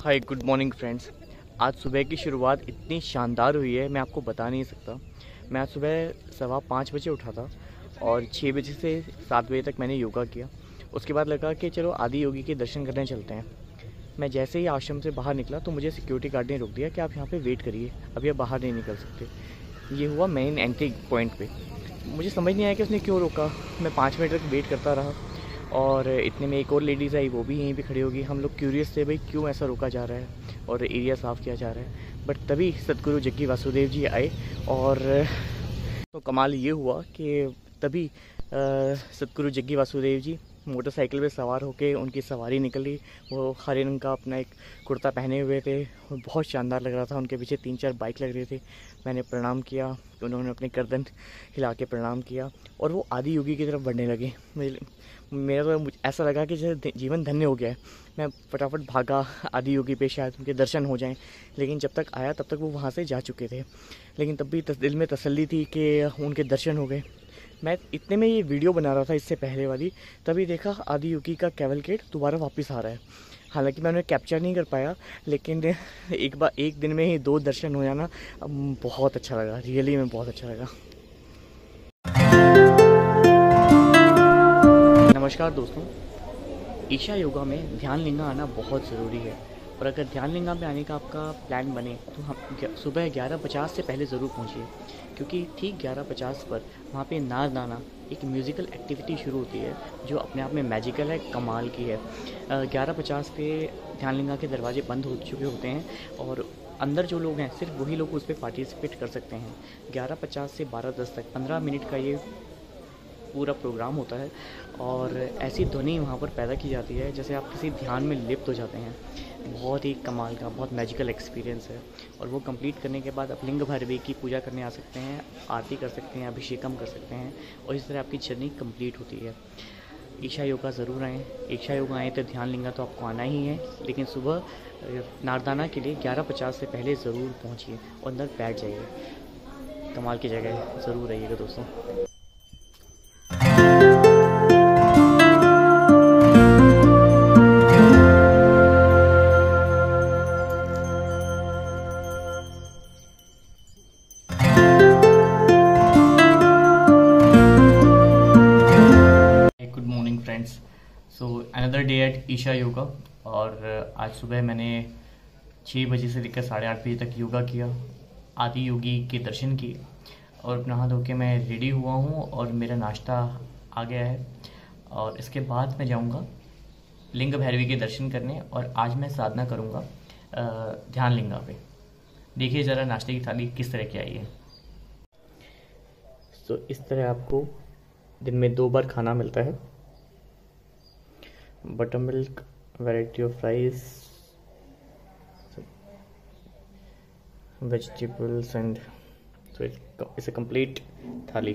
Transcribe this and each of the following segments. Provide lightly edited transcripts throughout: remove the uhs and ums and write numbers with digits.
Hi good morning friends. आज सुबह की शुरुआत इतनी शानदार हुई है, मैं आपको बता नहीं सकता। मैं आज सुबह 5:15 बजे उठा था और 6 बजे से 7 बजे तक मैंने योगा किया। उसके बाद लगा कि चलो आदि योगी के दर्शन करने चलते हैं। मैं जैसे ही आश्रम से बाहर निकला तो मुझे सिक्योरिटी गार्ड ने रोक दिया कि आप यहाँ पे वेट करिए, अभी आप बाहर नहीं निकल सकते। ये हुआ मेन एंट्री पॉइंट पे। मुझे समझ नहीं आया कि उसने क्यों रोका। मैं 5 मिनट तक वेट करता रहा और इतने में एक और लेडीज़ आई, वो भी यहीं पे खड़ी होगी। हम लोग क्यूरियस थे भाई क्यों ऐसा रोका जा रहा है और एरिया साफ़ किया जा रहा है। बट तभी सतगुरु जग्गी वासुदेव जी आए और तो कमाल ये हुआ कि तभी सतगुरु जग्गी वासुदेव जी मोटरसाइकिल पे सवार होके उनकी सवारी निकली। वो हरे रंग का अपना एक कुर्ता पहने हुए थे, बहुत शानदार लग रहा था। उनके पीछे 3-4 बाइक लग रहे थे। मैंने प्रणाम किया, उन्होंने अपने गर्दन हिला के प्रणाम किया और वो आदि योगी की तरफ बढ़ने लगे। मेरा तो ऐसा लगा कि जैसे जीवन धन्य हो गया है। मैं फटाफट भागा आदि योगी पे, शायद उनके दर्शन हो जाएं। लेकिन जब तक आया तब तक वो वहाँ से जा चुके थे। लेकिन तब भी दिल में तसल्ली थी कि उनके दर्शन हो गए। मैं इतने में ये वीडियो बना रहा था इससे पहले वाली, तभी देखा आदि योगी का कैवलकेड दोबारा वापस आ रहा है। हालांकि मैं उन्हें कैप्चर नहीं कर पाया, लेकिन एक दिन में ही 2 दर्शन हो जाना बहुत अच्छा लगा। रियली में बहुत अच्छा लगा। नमस्कार दोस्तों, ईशा योगा में ध्यान लिंगा आना बहुत ज़रूरी है। और अगर ध्यान लिंगा में आने का आपका प्लान बने तो हम सुबह 11:50 से पहले ज़रूर पहुँचिए, क्योंकि ठीक 11:50 पर वहाँ पे नारदाना एक म्यूज़िकल एक्टिविटी शुरू होती है जो अपने आप में मैजिकल है, कमाल की है। 11:50 पे ध्यान लिंगा के दरवाजे बंद हो चुके होते हैं और अंदर जो लोग हैं सिर्फ वही लोग उस पर पार्टिसिपेट कर सकते हैं। 11:50 से 12:10 तक 15 मिनट का ये पूरा प्रोग्राम होता है और ऐसी ध्वनि वहाँ पर पैदा की जाती है जैसे आप किसी ध्यान में लिप्त हो जाते हैं। बहुत ही कमाल का, बहुत मैजिकल एक्सपीरियंस है। और वो कंप्लीट करने के बाद आप लिंग भैरवी की पूजा करने आ सकते हैं, आरती कर सकते हैं, अभिषेकम कर सकते हैं और इस तरह आपकी जर्नी कंप्लीट होती है। ईशा योगा ज़रूर आएँ। ईशा योगा आएँ तो ध्यान लिंगा तो आपको आना ही है, लेकिन सुबह नारदाना के लिए 11:50 से पहले ज़रूर पहुँचिए और अंदर बैठ जाइए। कमाल की जगह है, ज़रूर रहिएगा दोस्तों। So another day at Isha Yoga. और आज सुबह मैंने 6 बजे से लेकर 8:30 बजे तक योगा किया, आदि योगी के दर्शन किए और नहा धो के मैं रेडी हुआ हूँ और मेरा नाश्ता आ गया है। और इसके बाद मैं जाऊँगा लिंग भैरवी के दर्शन करने और आज मैं साधना करूँगा ध्यान लिंगा पे। देखिए ज़रा नाश्ते की थाली किस तरह की आई है। तो इस तरह आपको दिन में 2 बार खाना मिलता है। Butter milk, variety of rice, vegetables and so it's a complete थाली।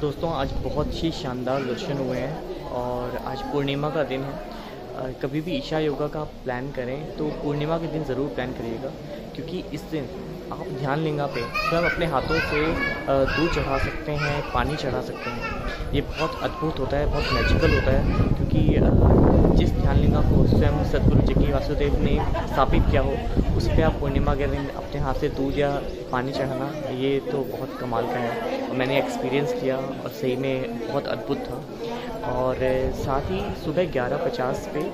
दोस्तों आज बहुत ही शानदार दर्शन हुए हैं और आज पूर्णिमा का दिन है। कभी भी ईशा योगा का आप प्लान करें तो पूर्णिमा के दिन ज़रूर प्लान करिएगा, क्योंकि इस दिन आप ध्यान लिंगा पे स्वयं अपने हाथों से दूध चढ़ा सकते हैं, पानी चढ़ा सकते हैं। ये बहुत अद्भुत होता है, बहुत मैजिकल होता है, क्योंकि जिस ध्यान लिंगा को स्वयं सतगुरु जग्गी वासुदेव ने स्थापित किया हो उस पर आप पूर्णिमा के दिन अपने हाथ से दूध या पानी चढ़ाना, ये तो बहुत कमाल का है। मैंने एक्सपीरियंस किया और सही में बहुत अद्भुत था। और साथ ही सुबह 11:50 पे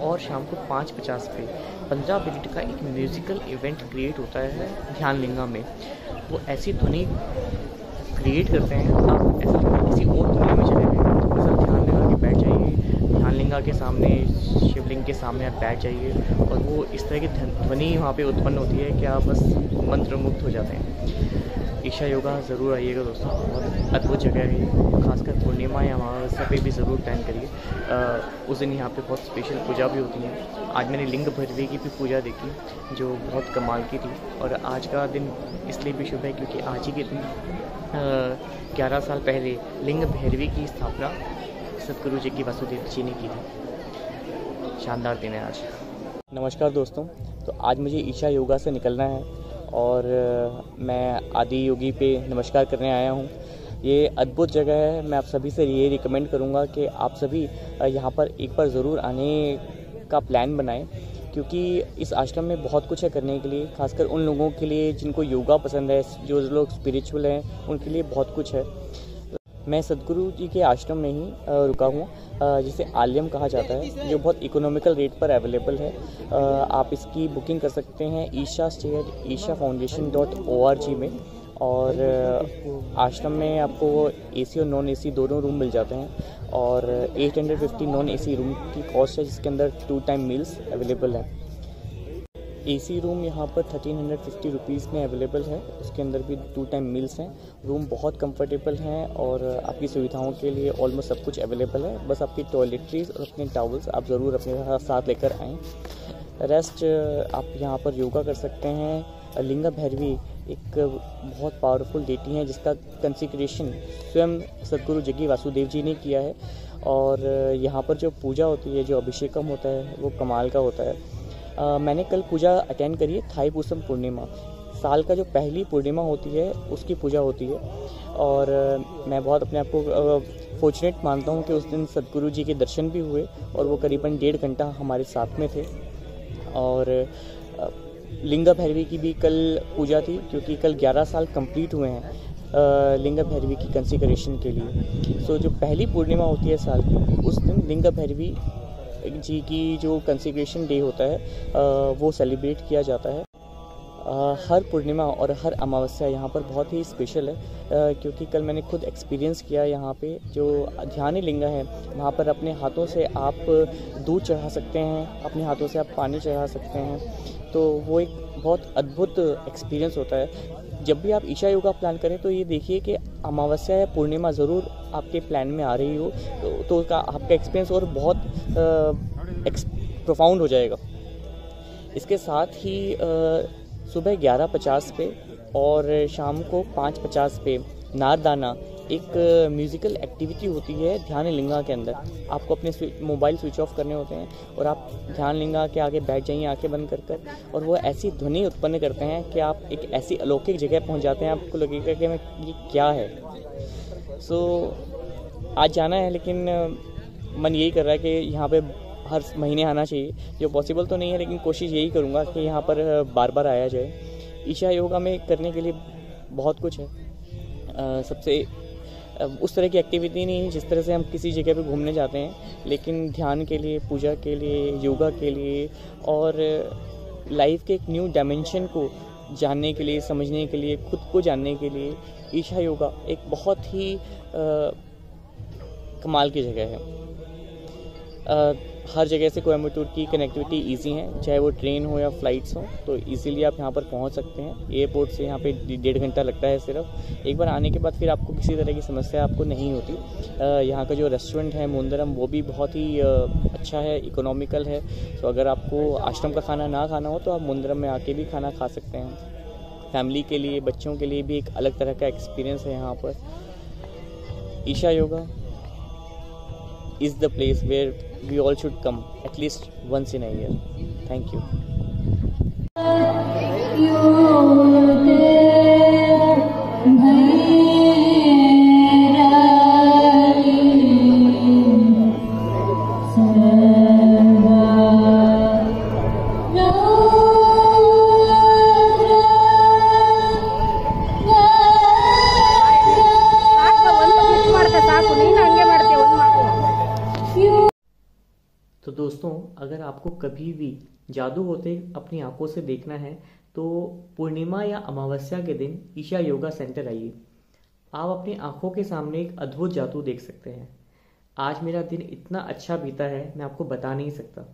और शाम को 5:50 पे 15 मिनट का एक म्यूज़िकल इवेंट क्रिएट होता है ध्यान लिंगा में। वो ऐसी ध्वनि क्रिएट करते हैं, आप ऐसा लगता है किसी और दुनिया में चले गए। तो बस आप ध्यान लिंगा के बैठ जाइए, ध्यान लिंगा के सामने, शिवलिंग के सामने आप बैठ जाइए और वो इस तरह की ध्वनि वहाँ पे उत्पन्न होती है कि आप बस मंत्रमुग्ध हो जाते हैं। ईशा योगा ज़रूर आइएगा दोस्तों, बहुत अद्भुत जगह है ये। खासकर पूर्णिमा या अमावस्या पे भी ज़रूर प्लान करिए। उस दिन यहाँ पे बहुत स्पेशल पूजा भी होती है। आज मैंने लिंग भैरवी की भी पूजा देखी जो बहुत कमाल की थी। और आज का दिन इसलिए भी शुभ है क्योंकि आज ही के दिन 11 साल पहले लिंग भैरवी की स्थापना सतगुरु जग्गी वासुदेव जी ने की थी। शानदार दिन है आज। नमस्कार दोस्तों, तो आज मुझे ईशा योगा से निकलना है और मैं आदि योगी पे नमस्कार करने आया हूँ। ये अद्भुत जगह है। मैं आप सभी से ये रिकमेंड करूँगा कि आप सभी यहाँ पर एक बार ज़रूर आने का प्लान बनाएं, क्योंकि इस आश्रम में बहुत कुछ है करने के लिए, खासकर उन लोगों के लिए जिनको योगा पसंद है, जो लोग स्पिरिचुअल हैं, उनके लिए बहुत कुछ है। मैं सदगुरु जी के आश्रम में ही रुका हूँ, जिसे आलियम कहा जाता है, जो बहुत इकोनॉमिकल रेट पर अवेलेबल है। आप इसकी बुकिंग कर सकते हैं ईशा स्टे एट ishafoundation.org में। और आश्रम में आपको एसी और नॉन एसी दोनों रूम मिल जाते हैं, और 850 नॉन एसी रूम की कॉस्ट है, जिसके अंदर 2 टाइम मील्स अवेलेबल है। एसी रूम यहाँ पर 1350 रुपीज़ में अवेलेबल है, उसके अंदर भी 2 टाइम मील्स हैं। रूम बहुत कंफर्टेबल हैं और आपकी सुविधाओं के लिए ऑलमोस्ट सब कुछ अवेलेबल है। बस आपकी टॉयलेटरीज और अपने टॉवल्स आप ज़रूर अपने साथ लेकर आएँ। रेस्ट आप यहाँ पर योगा कर सकते हैं। लिंगा भैरवी एक बहुत पावरफुल डेटी है, जिसका कंसिक्रेशन स्वयं सदगुरु जग्गी वासुदेव जी ने किया है। और यहाँ पर जो पूजा होती है, जो अभिषेकम होता है, वो कमाल का होता है। मैंने कल पूजा अटेंड करी है, थाई पूसम पूर्णिमा। साल का जो पहली पूर्णिमा होती है उसकी पूजा होती है, और मैं बहुत अपने आप को फॉर्चुनेट मानता हूँ कि उस दिन सदगुरु जी के दर्शन भी हुए, और वो करीबन 1.5 घंटा हमारे साथ में थे। और लिंगा भैरवी की भी कल पूजा थी, क्योंकि कल 11 साल कंप्लीट हुए हैं लिंगा भैरवी की कंसिक्रेशन के लिए। सो जो पहली पूर्णिमा होती है साल की, उस दिन लिंगा भैरवी जी की जो कंसिक्रेशन डे होता है वो सेलिब्रेट किया जाता है। हर पूर्णिमा और हर अमावस्या यहाँ पर बहुत ही स्पेशल है, क्योंकि कल मैंने खुद एक्सपीरियंस किया। यहाँ पे जो ध्यान लिंगा है, वहाँ पर अपने हाथों से आप दूध चढ़ा सकते हैं, अपने हाथों से आप पानी चढ़ा सकते हैं। तो वो एक बहुत अद्भुत एक्सपीरियंस होता है। जब भी आप ईशा योगा प्लान करें तो ये देखिए कि अमावस्या या पूर्णिमा ज़रूर आपके प्लान में आ रही हो, तो आपका एक्सपीरियंस और बहुत प्रोफाउंड हो जाएगा। इसके साथ ही सुबह 11:50 पे और शाम को 5:50 पे नारदाना एक म्यूज़िकल एक्टिविटी होती है ध्यान लिंगा के अंदर। आपको अपने मोबाइल स्विच ऑफ करने होते हैं और आप ध्यान लिंगा के आगे बैठ जाइए आंखें बंद कर, और वो ऐसी ध्वनि उत्पन्न करते हैं कि आप एक ऐसी अलौकिक जगह पहुंच जाते हैं, आपको लगेगा कि ये क्या है। आज जाना है, लेकिन मन यही कर रहा है कि यहाँ पे हर महीने आना चाहिए। जो पॉसिबल तो नहीं है, लेकिन कोशिश यही करूँगा कि यहाँ पर बार बार आया जाए। ईशा योगा में करने के लिए बहुत कुछ है। सबसे उस तरह की एक्टिविटी नहीं है जिस तरह से हम किसी जगह पे घूमने जाते हैं, लेकिन ध्यान के लिए, पूजा के लिए, योगा के लिए और लाइफ के एक न्यू डायमेंशन को जानने के लिए, समझने के लिए, खुद को जानने के लिए ईशा योगा एक बहुत ही कमाल की जगह है। हर जगह से कोयम्बटूर की कनेक्टिविटी इजी है, चाहे वो ट्रेन हो या फ्लाइट्स हो, तो इजीली आप यहाँ पर पहुँच सकते हैं। एयरपोर्ट से यहाँ पे 1.5 घंटा लगता है सिर्फ। एक बार आने के बाद फिर आपको किसी तरह की समस्या आपको नहीं होती। यहाँ का जो रेस्टोरेंट है मोंदरम, वो भी बहुत ही अच्छा है, इकोनॉमिकल है। तो अगर आपको आश्रम का खाना ना खाना हो तो आप मोंदरम में आके भी खाना खा सकते हैं। फैमिली के लिए, बच्चों के लिए भी एक अलग तरह का एक्सपीरियंस है यहाँ पर। Isha yoga is the place where we all should come at least once in a year. Thank you. तो दोस्तों, अगर आपको कभी भी जादू होते अपनी आंखों से देखना है तो पूर्णिमा या अमावस्या के दिन ईशा योगा सेंटर आइए। आप अपनी आंखों के सामने एक अद्भुत जादू देख सकते हैं। आज मेरा दिन इतना अच्छा बीता है, मैं आपको बता नहीं सकता।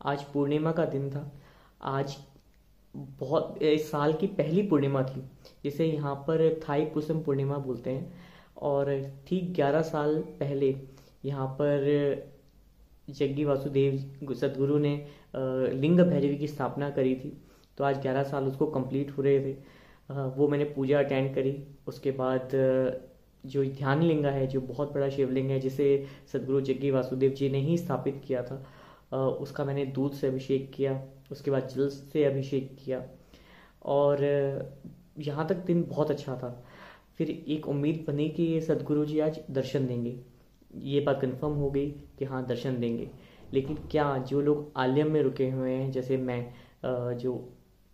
आज पूर्णिमा का दिन था। आज बहुत इस साल की पहली पूर्णिमा थी, जिसे यहाँ पर थाई पुसम पूर्णिमा बोलते हैं। और ठीक 11 साल पहले यहाँ पर जग्गी वासुदेव सदगुरु ने लिंग भैरवी की स्थापना करी थी। तो आज 11 साल उसको कंप्लीट हो रहे थे। वो मैंने पूजा अटेंड करी। उसके बाद जो ध्यान लिंगा है, जो बहुत बड़ा शिवलिंग है, जिसे सदगुरु जग्गी वासुदेव जी ने ही स्थापित किया था, उसका मैंने दूध से अभिषेक किया। उसके बाद जल से अभिषेक किया, और यहाँ तक दिन बहुत अच्छा था। फिर एक उम्मीद बनी कि सदगुरु जी आज दर्शन देंगे। ये बात कंफर्म हो गई कि हाँ, दर्शन देंगे। लेकिन क्या जो लोग आलयम में रुके हुए हैं, जैसे मैं जो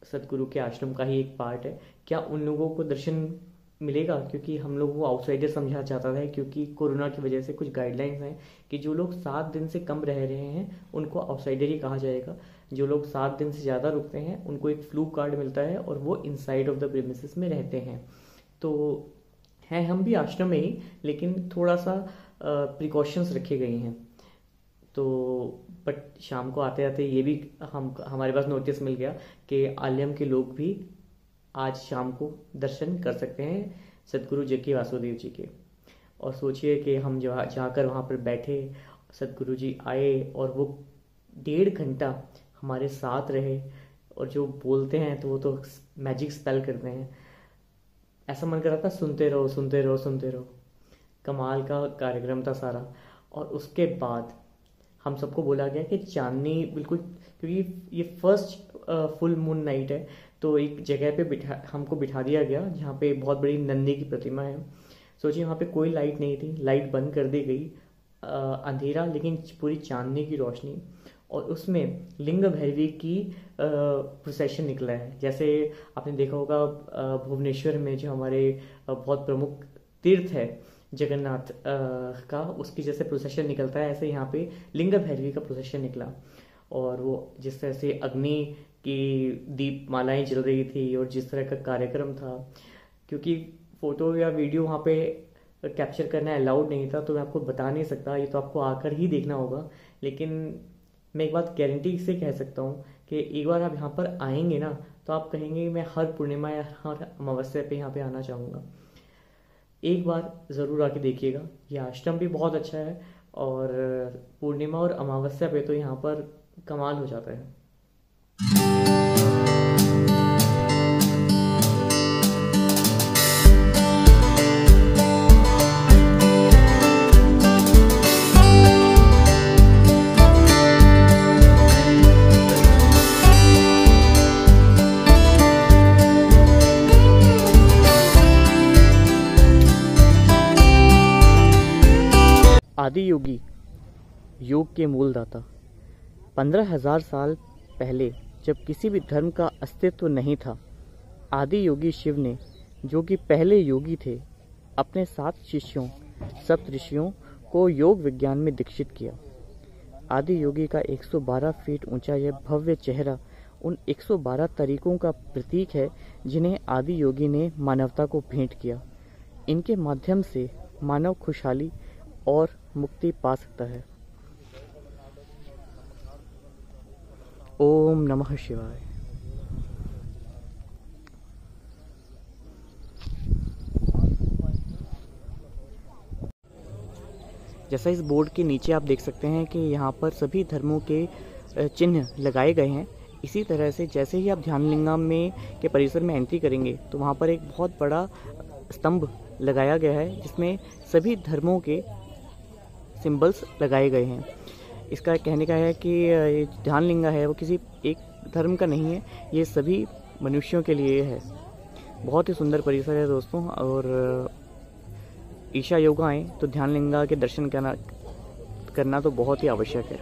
सदगुरु के आश्रम का ही एक पार्ट है, क्या उन लोगों को दर्शन मिलेगा? क्योंकि हम लोग को आउटसाइडर समझा जाता है, क्योंकि कोरोना की वजह से कुछ गाइडलाइंस हैं कि जो लोग 7 दिन से कम रह रहे हैं उनको आउटसाइडर ही कहा जाएगा। जो लोग 7 दिन से ज़्यादा रुकते हैं उनको एक फ्लू कार्ड मिलता है और वो इनसाइड ऑफ द प्रीमिसेस में रहते हैं। तो हैं हम भी आश्रम में ही, लेकिन थोड़ा सा प्रिकॉशंस रखे गए हैं। तो बट शाम को आते आते ये भी हमारे पास नोटिस मिल गया कि आलयम के लोग भी आज शाम को दर्शन कर सकते हैं सदगुरु जक्की वासुदेव जी के। और सोचिए कि हम जो जाकर वहाँ पर बैठे, सदगुरु जी आए और वो 1.5 घंटा हमारे साथ रहे, और जो बोलते हैं तो वो तो मैजिक स्पेल करते हैं। ऐसा मन कर रहा था सुनते रहो सुनते रहो सुनते रहो। कमाल का कार्यक्रम था सारा। और उसके बाद हम सबको बोला गया कि चांदनी बिल्कुल, क्योंकि ये फर्स्ट फुल मून नाइट है, तो एक जगह पे हमको बिठा दिया गया जहाँ पे बहुत बड़ी नंदी की प्रतिमा है। सोचिए वहाँ पे कोई लाइट नहीं थी, लाइट बंद कर दी गई, अंधेरा लेकिन पूरी चांदनी की रोशनी, और उसमें लिंग भैरवी की प्रोसेशन निकला है। जैसे आपने देखा होगा भुवनेश्वर में जो हमारे बहुत प्रमुख तीर्थ है जगन्नाथ का, उसकी जैसे प्रोसेशन निकलता है, ऐसे यहाँ पे लिंग भैरवी का प्रोसेशन निकला। और वो जिस तरह से अग्नि की दीप मालाएं जल रही थी और जिस तरह का कार्यक्रम था, क्योंकि फोटो या वीडियो वहाँ पे कैप्चर करना अलाउड नहीं था, तो मैं आपको बता नहीं सकता, ये तो आपको आकर ही देखना होगा। लेकिन मैं एक बात गारंटी से कह सकता हूँ कि एक बार आप यहाँ पर आएंगे ना, तो आप कहेंगे मैं हर पूर्णिमा या हर अमावस्या पे यहाँ पे आना चाहूँगा। एक बार ज़रूर आके देखिएगा। ये आश्रम भी बहुत अच्छा है, और पूर्णिमा और अमावस्या पे तो यहाँ पर कमाल हो जाता है। आदि योगी योग के मूलदाता 15,000 साल पहले, जब किसी भी धर्म का अस्तित्व नहीं था, आदि योगी शिव ने, जो कि पहले योगी थे, अपने 7 शिष्यों सप्तऋषियों को योग विज्ञान में दीक्षित किया। आदि योगी का 112 फीट ऊंचा यह भव्य चेहरा उन 112 तरीकों का प्रतीक है जिन्हें आदि योगी ने मानवता को भेंट किया। इनके माध्यम से मानव खुशहाली और मुक्ति पा सकता है। ओम नमः शिवाय। जैसा इस बोर्ड के नीचे आप देख सकते हैं कि यहाँ पर सभी धर्मों के चिन्ह लगाए गए हैं। इसी तरह से जैसे ही आप ध्यानलिंगम में के परिसर में एंट्री करेंगे तो वहाँ पर एक बहुत बड़ा स्तंभ लगाया गया है जिसमें सभी धर्मों के सिंबल्स लगाए गए हैं। इसका कहने का है कि ये ध्यानलिंगा है वो किसी एक धर्म का नहीं है, ये सभी मनुष्यों के लिए है। बहुत ही सुंदर परिसर है दोस्तों, और ईशा योगा आए तो ध्यानलिंगा के दर्शन करना तो बहुत ही आवश्यक है।